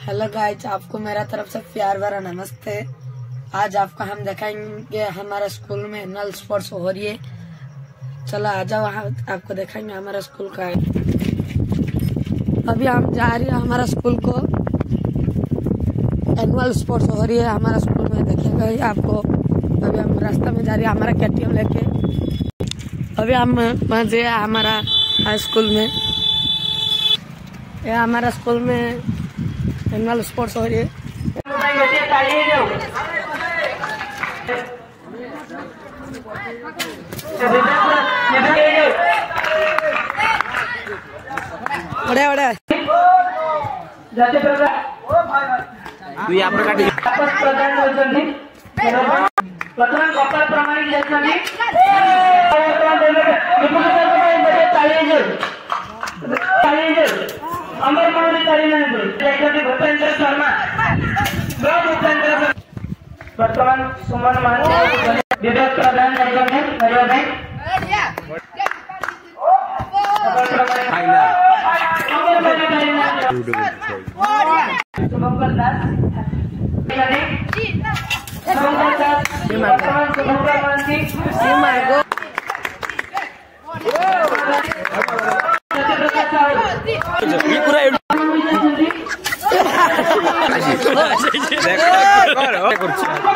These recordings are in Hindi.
हेलो गाइस, आपको मेरा तरफ से प्यार भरा नमस्ते। आज आपको हम दिखाएंगे हमारा स्कूल में एनुअल स्पोर्ट्स हो रही है। चलो आ जाओ, आपको दिखाएंगे हमारा स्कूल का है। अभी हम जा रहे हैं हमारा स्कूल को, एनुअल स्पोर्ट्स हो रही है हमारा स्कूल में, देखेगा ही आपको। अभी हम रास्ता में जा रहे हैं हमारा KTM लेके। अभी हम पहुंचे हमारा हाई स्कूल में। यह हमारा स्कूल में एनुअल स्पोर्ट्स हो रही है। बड़े बड़े तू यहाँ पर काटी अमर भूपेंद्र शर्मा वर्तमान सुमन महान विभाग प्रधान शुभंकर दास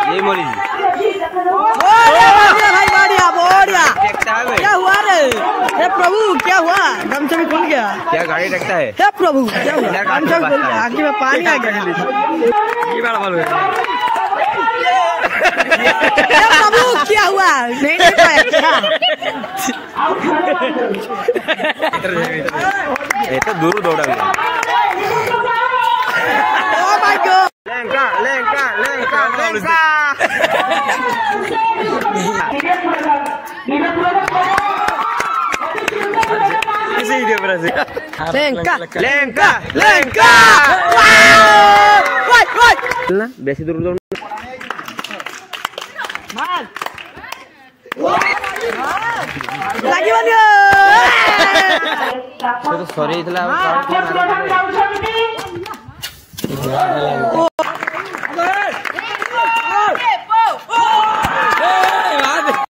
ये मोरी भाई बढ़िया क्या हुआ रे? हे प्रभु क्या हुआ? गमछा भी खुल गया। क्या गाड़ी रखता है? हे प्रभु क्या हुआ? गमछा भी खुल गया, आँखी में पानी आ गया। ये बड़ा मालूम है। हे प्रभु क्या हुआ? नहीं पाया। ये तो दूर दौड़ा है। Oh my God! Lenka Lenka Lenka Lenka इसी दे बरसे लेंका लेंका लेंका ना बेसी दूर दौड़ लगी बनियो तो सॉरी इतला